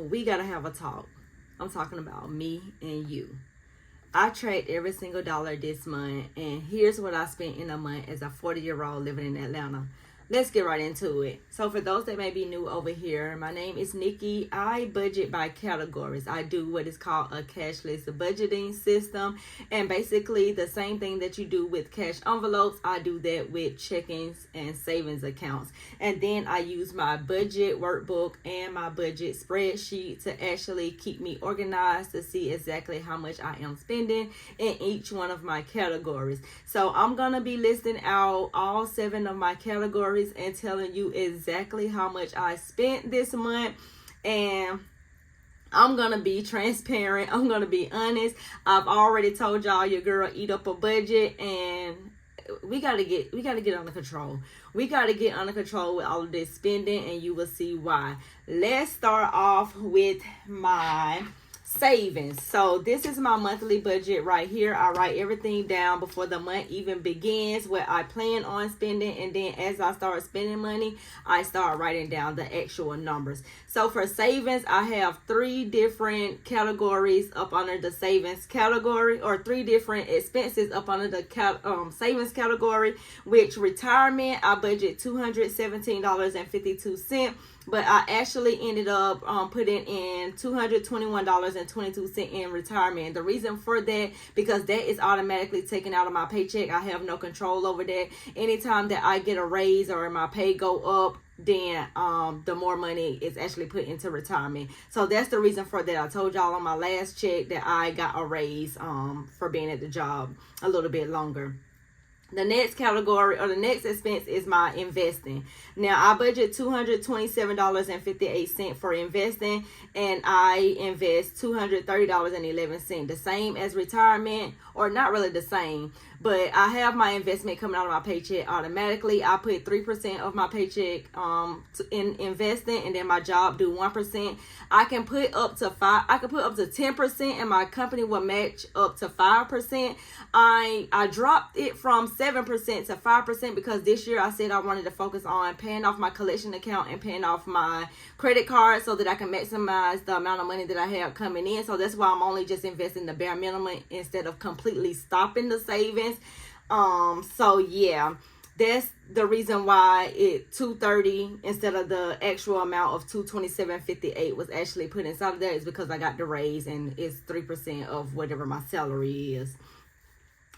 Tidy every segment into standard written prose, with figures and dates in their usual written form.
we got to have a talk. I'm talking about me and you. I tracked every single dollar this month, and here's what I spent in a month as a 40-year-old living in Atlanta. Let's get right into it. So for those that may be new over here, my name is Nikki. I budget by categories. I do what is called a cashless budgeting system. And basically the same thing that you do with cash envelopes, I do that with checkings and savings accounts. And then I use my budget workbook and my budget spreadsheet to actually keep me organized to see exactly how much I am spending in each one of my categories. So I'm going to be listing out all 7 of my categories and telling you exactly how much I spent this month. And I'm gonna be transparent. I'm gonna be honest. I've already told y'all your girl eat up a budget, and we gotta get under control. We gotta get under control with all of this spending, and you will see why. Let's start off with my savings. So this is my monthly budget right here. I write everything down before the month even begins, what I plan on spending, and then as I start spending money, I start writing down the actual numbers. So for savings, I have 3 different categories up under the savings category, or 3 different expenses up under the savings category. Which retirement, I budget $217.52. But I actually ended up putting in $221.22 in retirement. The reason for that, because that is automatically taken out of my paycheck. I have no control over that. Anytime that I get a raise or my pay go up, then the more money is actually put into retirement. So that's the reason for that. I told y'all on my last check that I got a raise for being at the job a little bit longer. The next category, or the next expense, is my investing. Now, I budget $227.58 for investing, and I invest $230.11, the same as retirement, or not really the same, but I have my investment coming out of my paycheck automatically. I put 3% of my paycheck in investing, and then my job do 1%. I can put up to 10%, and my company will match up to 5%. I dropped it from 7% to 5% because this year I said I wanted to focus on paying off my collection account and paying off my credit card so that I can maximize the amount of money that I have coming in. So that's why I'm only just investing the bare minimum instead of completely stopping the savings. So yeah, that's the reason why it $230 instead of the actual amount of $227.58 was actually put inside of there, is because I got the raise and it's 3% of whatever my salary is.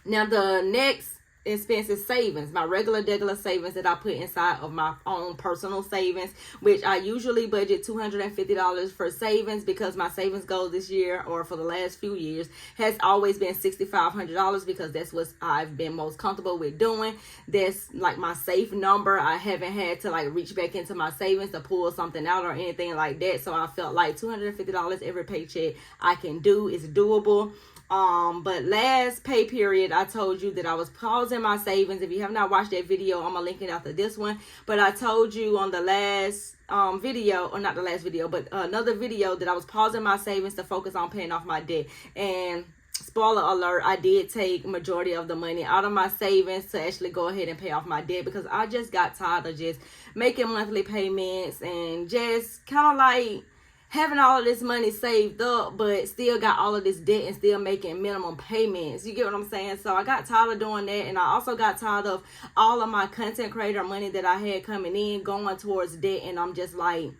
Now the next expense is savings, my regular savings that I put inside of my own personal savings, which I usually budget $250 for savings, because my savings goal this year, or for the last few years, has always been $6,500, because that's what I've been most comfortable with doing. That's like my safe number. I haven't had to like reach back into my savings to pull something out or anything like that. So I felt like $250 every paycheck I can do is doable. But last pay period, I told you that I was pausing my savings. If you have not watched that video, I'm gonna link it after this one. But I told you on the last video, or not the last video, but another video, that I was pausing my savings to focus on paying off my debt. And spoiler alert, I did take majority of the money out of my savings to actually go ahead and pay off my debt, because I just got tired of just making monthly payments and just kind of like having all of this money saved up, but still got all of this debt and still making minimum payments. You get what I'm saying? So I got tired of doing that, and I also got tired of all of my content creator money that I had coming in going towards debt, and I'm just like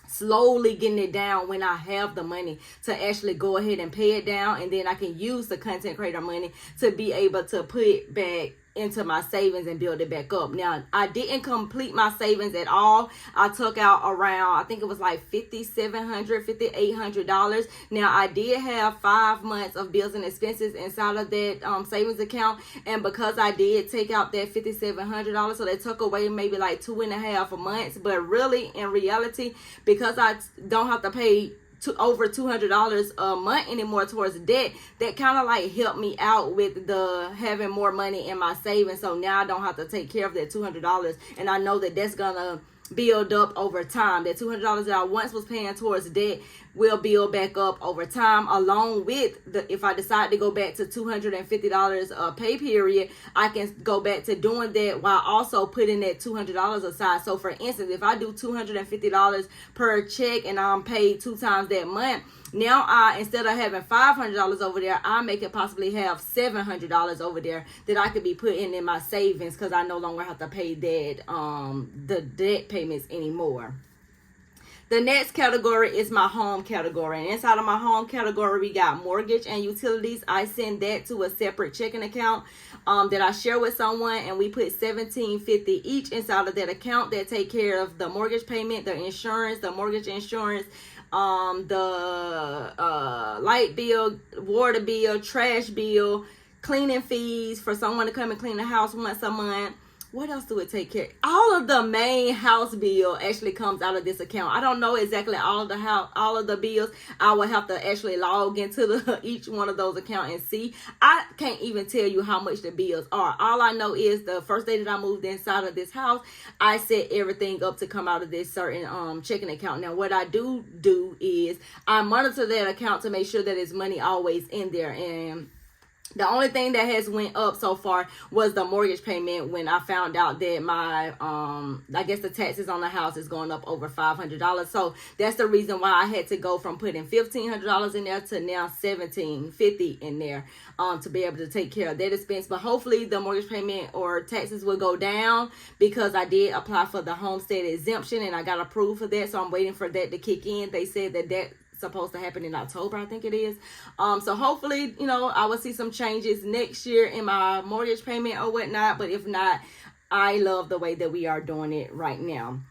slowly getting it down when I have the money to actually go ahead and pay it down, and then I can use the content creator money to be able to put it back into my savings and build it back up. Now, I didn't complete my savings at all. I took out around, I think it was like $5,700, $5,800. Now, I did have 5 months of bills and expenses inside of that savings account, and because I did take out that $5,700, so that took away maybe like 2.5 months. But really, in reality, because I don't have to pay over $200 a month anymore towards debt, that kind of like helped me out with the having more money in my savings. So now I don't have to take care of that $200, and I know that that's gonna build up over time. That $200 that I once was paying towards debt will build back up over time, along with if I decide to go back to $250 pay period, I can go back to doing that while also putting that $200 aside. So for instance, if I do $250 per check and I'm paid 2 times that month, now instead of having $500 over there, I may could possibly have $700 over there that I could be putting in my savings, because I no longer have to pay that the debt payments anymore. The next category is my home category. And inside of my home category, we got mortgage and utilities. I send that to a separate checking account that I share with someone, and we put $17.50 each inside of that account that take care of the mortgage payment, the insurance, the mortgage insurance, the light bill, water bill, trash bill, cleaning fees for someone to come and clean the house once a month. What else do it take care? All of the main house bill actually comes out of this account. I don't know exactly all of the bills. I will have to actually log into each one of those accounts and see. I can't even tell you how much the bills are. All I know is the first day that I moved inside of this house, I set everything up to come out of this certain checking account. Now, what I do is I monitor that account to make sure that it's money always in there. And the only thing that has went up so far was the mortgage payment, when I found out that my, I guess the taxes on the house is going up over $500. So that's the reason why I had to go from putting $1,500 in there to now $1,750 in there, to be able to take care of that expense. But hopefully the mortgage payment or taxes will go down, because I did apply for the homestead exemption and I got approved for that. So I'm waiting for that to kick in. They said that supposed to happen in October, I think it is. So hopefully, I will see some changes next year in my mortgage payment or whatnot. But if not, I love the way that we are doing it right now.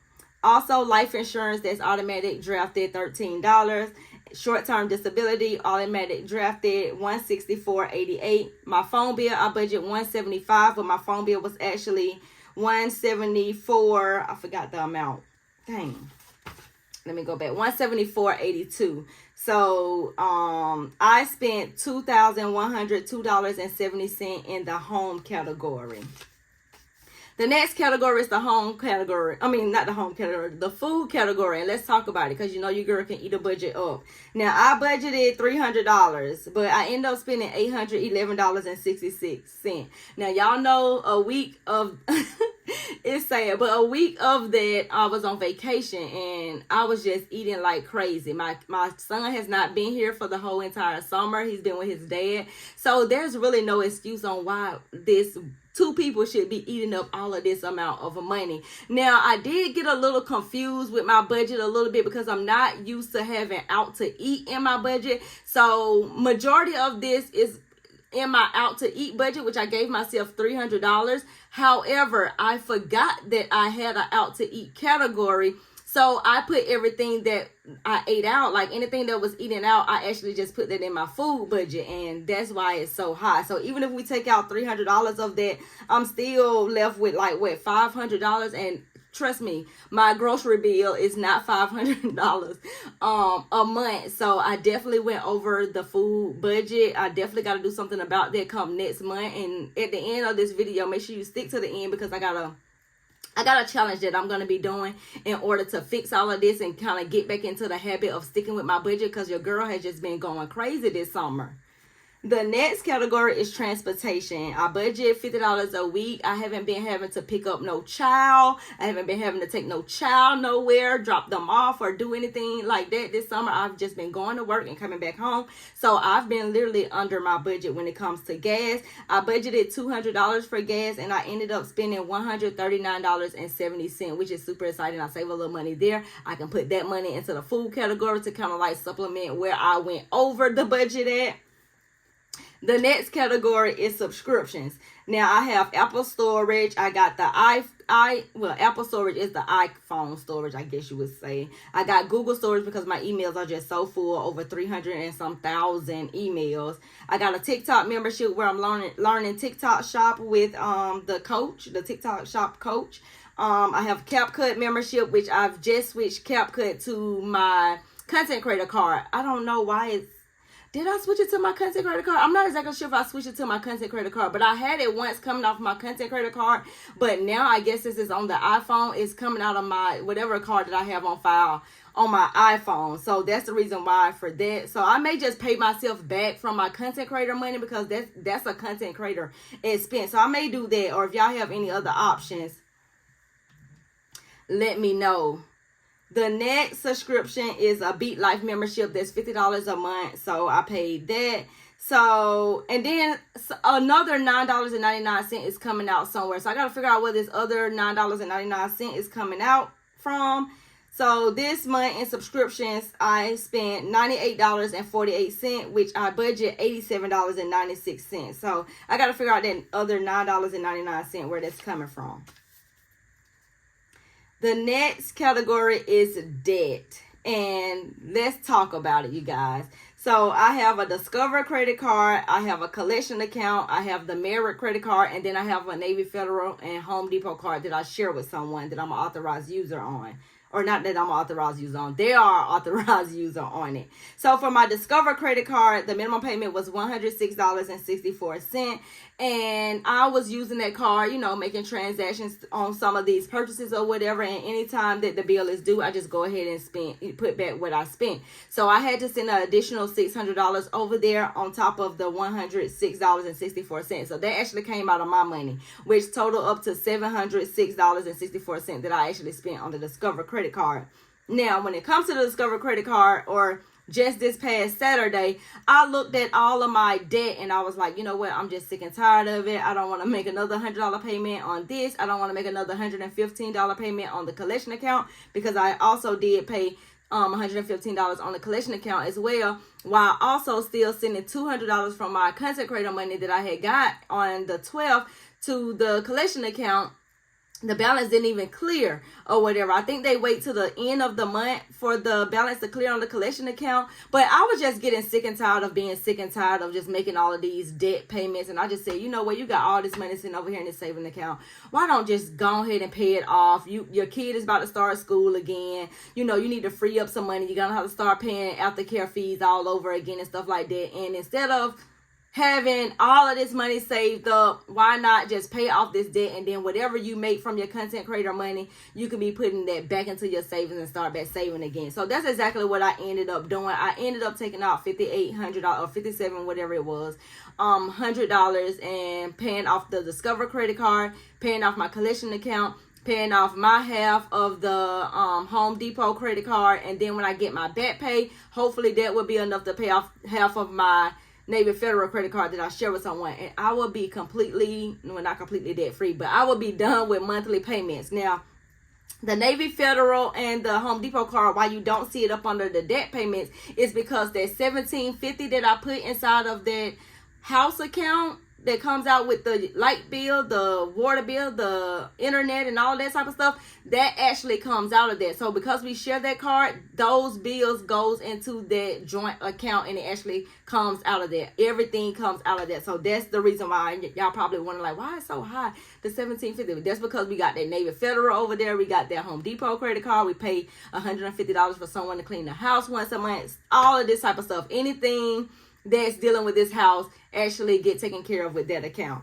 Also, life insurance, that's automatic drafted, $13. Short-term disability, automatic drafted, $164.88. My phone bill, I budget $175, but my phone bill was actually $174. I forgot the amount. Dang. Let me go back. $174.82. So I spent $2,102.70 in the home category. The next category is the home category. I mean, not the home category, the food category. And let's talk about it, because your girl can eat a budget up. Now, I budgeted $300, but I ended up spending $811.66. Now, y'all know a week of it's sad, but a week of that I was on vacation and I was just eating like crazy. My son has not been here for the whole entire summer. He's been with his dad. So there's really no excuse on why two people should be eating up all of this amount of money. Now, I did get a little confused with my budget a little bit, because I'm not used to having out to eat in my budget. So majority of this is in my out to eat budget, which I gave myself $300. However, I forgot that I had an out to eat category. So I put everything that I ate out, like anything that was eaten out, I actually just put that in my food budget, and that's why it's so high. So even if we take out $300 of that, I'm still left with like $500, and trust me, my grocery bill is not $500 a month. So I definitely went over the food budget. I definitely got to do something about that come next month. And at the end of this video, make sure you stick to the end, because I got a challenge that I'm going to be doing in order to fix all of this and kind of get back into the habit of sticking with my budget, because your girl has just been going crazy this summer. The next category is transportation. I budget $50 a week. I haven't been having to pick up no child. I haven't been having to take no child nowhere, drop them off, or do anything like that this summer. I've just been going to work and coming back home. So I've been literally under my budget when it comes to gas. I budgeted $200 for gas, and I ended up spending $139.70, which is super exciting. I save a little money there. I can put that money into the food category to kind of like supplement where I went over the budget at. The next category is subscriptions. Now, I have Apple storage. I got the Apple storage is the iPhone storage, I guess you would say. I got Google storage because my emails are just so full, over 300 and some thousand emails. I got a TikTok membership where I'm learning TikTok shop with the TikTok shop coach. I have CapCut membership, which I've just switched CapCut to my content creator card. I don't know why Did I switch it to my content credit card? I'm not exactly sure if I switched it to my content credit card, but I had it once coming off my content credit card. But now I guess this is on the iPhone. It's coming out of my whatever card that I have on file on my iPhone. So that's the reason why for that. So I may just pay myself back from my content creator money because that's a content creator expense. So I may do that. Or if y'all have any other options, let me know. The next subscription is a Beat Life membership. That's $50 a month. So I paid that. So, and then another $9.99 is coming out somewhere. So I got to figure out where this other $9.99 is coming out from. So this month in subscriptions, I spent $98.48, which I budget $87.96. So I got to figure out that other $9.99 where that's coming from. The next category is debt. And let's talk about it, you guys. So I have a Discover credit card. I have a collection account. I have the Merit credit card. And then I have a Navy Federal and Home Depot card that I share with someone that I'm an authorized user on. Or not that I'm an authorized user on. They are authorized user on it. So for my Discover credit card, the minimum payment was $106.64. And I was using that card, you know, making transactions on some of these purchases or whatever. And anytime that the bill is due, I just go ahead and put back what I spent. So I had to send an additional $600 over there on top of the $106.64. So that actually came out of my money, which totaled up to $706.64 that I actually spent on the Discover credit card. Now, when it comes to the Discover credit card, or just this past Saturday, I looked at all of my debt and I was like, you know what? I'm just sick and tired of it. I don't want to make another $100 payment on this. I don't want to make another $115 payment on the collection account, because I also did pay $115 on the collection account as well, while also still sending $200 from my content creator money that I had got on the 12th to the collection account. The balance didn't even clear or whatever. I think they wait till the end of the month for the balance to clear on the collection account. But I was just getting sick and tired of being sick and tired of just making all of these debt payments. And I just said, you know what? You got all this money sitting over here in this saving account. Why don't just go ahead and pay it off? Your kid is about to start school again. You know, you need to free up some money. You're going to have to start paying aftercare fees all over again and stuff like that. And instead of having all of this money saved up, why not just pay off this debt, and then whatever you make from your content creator money, you can be putting that back into your savings and start back saving again. So that's exactly what I ended up doing. I ended up taking out $5,800 or $57, whatever it was, $100, and paying off the Discover credit card, paying off my collection account, paying off my half of the Home Depot credit card, and then when I get my back pay, hopefully that will be enough to pay off half of my Navy Federal credit card that I share with someone, and I will be completely, well, not completely debt free, but I will be done with monthly payments. Now, the Navy Federal and the Home Depot card, why you don't see it up under the debt payments, is because that $1,750 that I put inside of that house account that comes out with the light bill, the water bill, the internet, and all that type of stuff, that actually comes out of that. So because we share that card, those bills goes into that joint account, and it actually comes out of that. Everything comes out of that. So that's the reason why y'all probably wonder, like, why is it so high, the $1,750? That's because we got that Navy Federal over there. We got that Home Depot credit card. We pay $150 for someone to clean the house once a month. All of this type of stuff. Anything that's dealing with this house actually get taken care of with that account.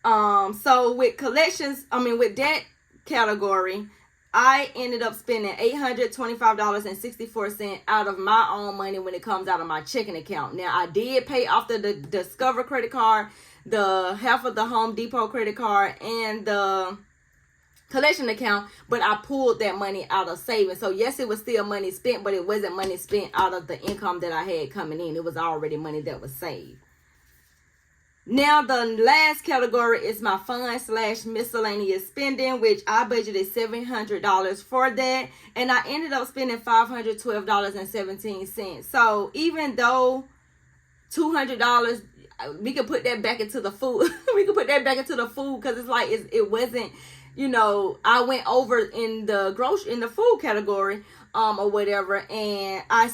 So with with that category, I ended up spending $825.64 out of my own money when it comes out of my checking account. Now, I did pay off the Discover credit card, the half of the Home Depot credit card, and the collection account, but I pulled that money out of savings. So yes, it was still money spent, but it wasn't money spent out of the income that I had coming in. It was already money that was saved. Now, the last category is my fun/miscellaneous spending, which I budgeted $700 for that, and I ended up spending $512.17. So even though $200, we could put that back into the food. We could put that back into the food, because it's like it wasn't, you know, I went over in the food category or whatever, and I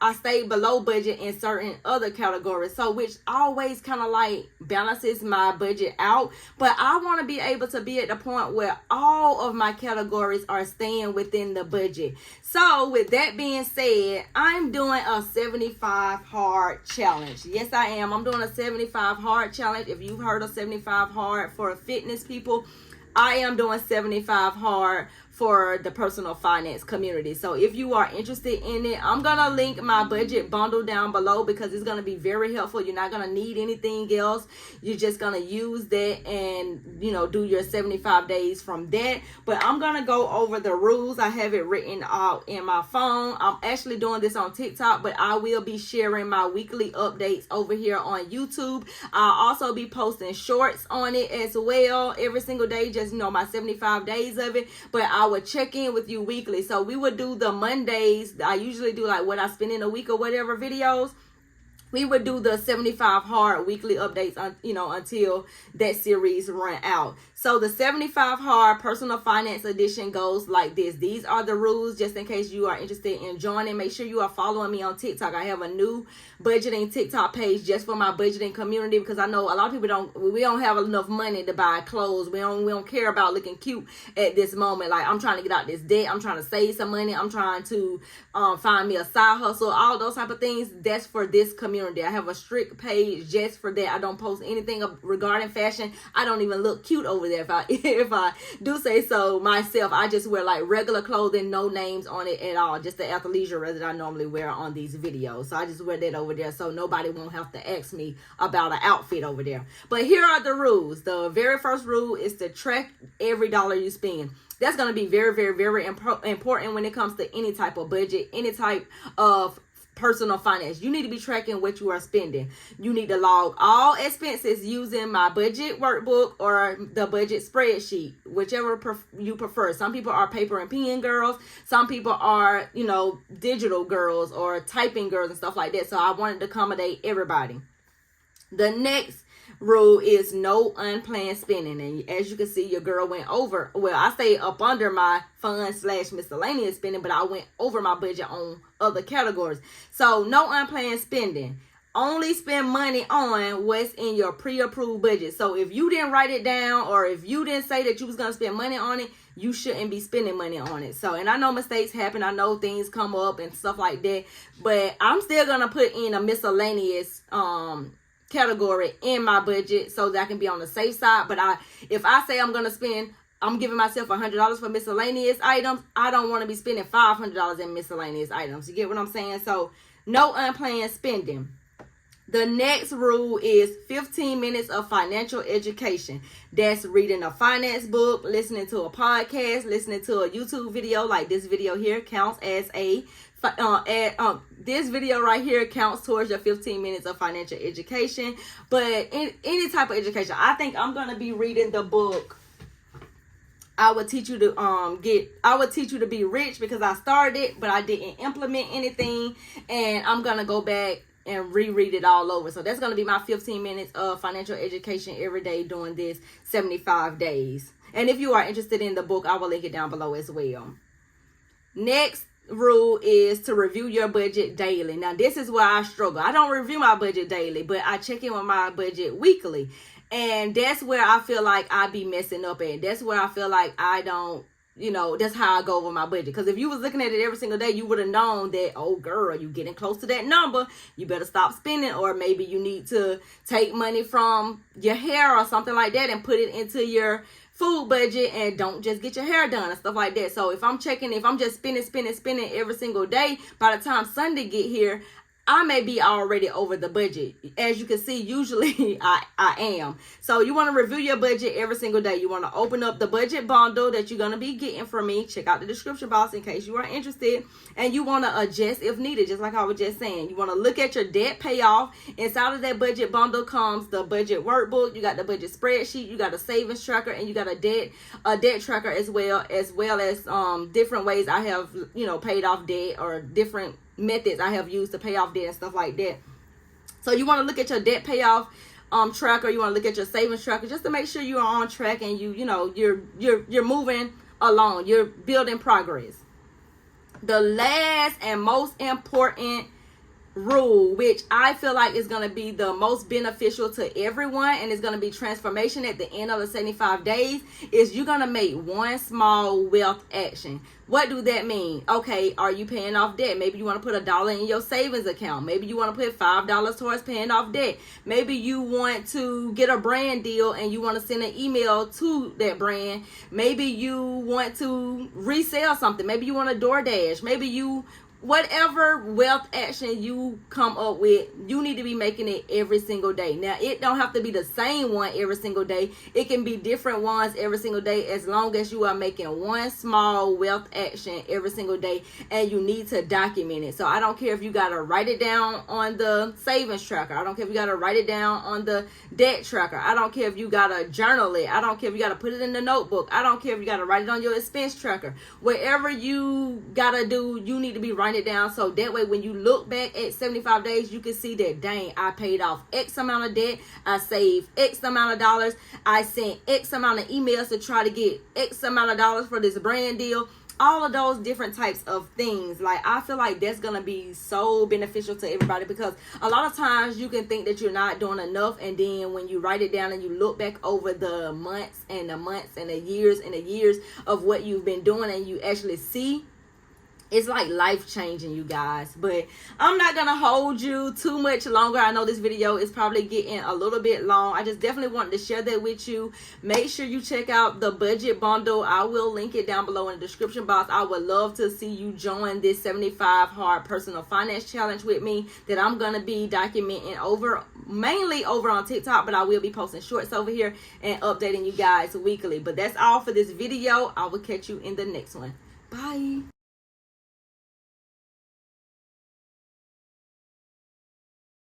I stayed below budget in certain other categories. So which always kind of like balances my budget out. But I want to be able to be at the point where all of my categories are staying within the budget. So with that being said, I'm doing a 75 hard challenge. Yes, I am. I'm doing a 75 hard challenge. If you've heard of 75 hard for fitness people, I am doing 75 hard for the personal finance community. So if you are interested in it, I'm going to link my budget bundle down below because it's going to be very helpful. You're not going to need anything else. You're just going to use that and, do your 75 days from that. But I'm going to go over the rules. I have it written out in my phone. I'm actually doing this on TikTok, but I will be sharing my weekly updates over here on YouTube. I'll also be posting shorts on it as well every single day, just, my 75 days of it. But I would check in with you weekly. So we would do the Mondays. I usually do like what I spend in a week or whatever videos. We would do the 75 hard weekly updates, until that series run out. So the 75 hard personal finance edition goes like this. These are the rules, just in case you are interested in joining. Make sure you are following me on TikTok. I have a new budgeting TikTok page just for my budgeting community, because I know a lot of people we don't have enough money to buy clothes. We don't care about looking cute at this moment. Like, I'm trying to get out this debt. I'm trying to save some money. I'm trying to find me a side hustle. All those type of things. That's for this community. I have a strict page just for that. I don't post anything regarding fashion. I don't even look cute over there if I do say so myself. I just wear like regular clothing, no names on it at all, just the athleisure wear that I normally wear on these videos. So I just wear that over there so nobody won't have to ask me about an outfit over there. But here are the rules. The very first rule is to track every dollar you spend. That's going to be very, very, very important when it comes to any type of budget, any type of personal finance. You need to be tracking what you are spending. You need to log all expenses using my budget workbook or the budget spreadsheet, whichever you prefer. Some people are paper and pen girls. Some people are, digital girls or typing girls and stuff like that. So I wanted to accommodate everybody. The next rule is no unplanned spending. And as you can see, your girl went over. Well, I stayed up under my fun/miscellaneous spending, but I went over my budget on other categories. So no unplanned spending. Only spend money on what's in your pre-approved budget. So if you didn't write it down, or if you didn't say that you was going to spend money on it, you shouldn't be spending money on it. So, and I know mistakes happen. I know things come up and stuff like that, but I'm still going to put in a miscellaneous category in my budget so that I can be on the safe side. But if I say I'm giving myself $100 for miscellaneous items, I don't want to be spending $500 in miscellaneous items. You get what I'm saying? So no unplanned spending. The next rule is 15 minutes of financial education. That's reading a finance book, listening to a podcast, listening to a YouTube video like this video here counts as this video right here counts towards your 15 minutes of financial education. But in any type of education, I think I'm going to be reading the book I would teach you to be rich, because I started it but I didn't implement anything, and I'm going to go back and reread it all over. So that's going to be my 15 minutes of financial education every day during this 75 days. And if you are interested in the book, I will link it down below as well. Next rule is to review your budget daily. Now, this is where I struggle. I don't review my budget daily, but I check in with my budget weekly. And that's where I feel like I be messing up at. That's where I feel like I don't, that's how I go over my budget. Because if you was looking at it every single day, you would have known that, oh girl, you getting close to that number. You better stop spending. Or maybe you need to take money from your hair or something like that and put it into your food budget, and don't just get your hair done and stuff like that. So if I'm just spending every single day, by the time Sunday get here, I may be already over the budget. As you can see, usually I am. So you want to review your budget every single day. You want to open up the budget bundle that you're going to be getting from me. Check out the description box in case you are interested. And you want to adjust if needed, just like I was just saying. You want to look at your debt payoff. Inside of that budget bundle comes the budget workbook. You got the budget spreadsheet. You got a savings tracker, and you got a debt tracker as well as different ways I have, paid off debt, or different methods I have used to pay off debt and stuff like that. So you want to look at your debt payoff tracker. You want to look at your savings tracker just to make sure you are on track and you're moving along. You're building progress. The last and most important rule, which I feel like is going to be the most beneficial to everyone, and it's going to be transformation at the end of the 75 days, is you're going to make one small wealth action. What do that mean? Okay, are you paying off debt? Maybe you want to put $1 in your savings account. Maybe you want to put $5 towards paying off debt. Maybe you want to get a brand deal and you want to send an email to that brand. Maybe you want to resell something. Maybe you want to DoorDash. Maybe you, whatever wealth action you come up with, you need to be making it every single day. Now, it don't have to be the same one every single day. It can be different ones every single day, as long as you are making one small wealth action every single day, and you need to document it. So I don't care if you got to write it down on the savings tracker. I don't care if you got to write it down on the debt tracker. I don't care if you got to journal it. I don't care if you got to put it in the notebook. I don't care if you got to write it on your expense tracker. Whatever you got to do, you need to be writing it down, so that way when you look back at 75 days, you can see that, dang, I paid off X amount of debt, I saved X amount of dollars, I sent X amount of emails to try to get X amount of dollars for this brand deal. All of those different types of things. Like, I feel like that's gonna be so beneficial to everybody, because a lot of times you can think that you're not doing enough, and then when you write it down and you look back over the months and the years of what you've been doing, and you actually see, it's like life changing, you guys. But I'm not gonna hold you too much longer. I know this video is probably getting a little bit long. I just definitely wanted to share that with you. Make sure you check out the budget bundle. I will link it down below in the description box. I would love to see you join this 75 hard personal finance challenge with me that I'm gonna be documenting mainly over on TikTok, but I will be posting shorts over here and updating you guys weekly. But that's all for this video. I will catch you in the next one. Bye.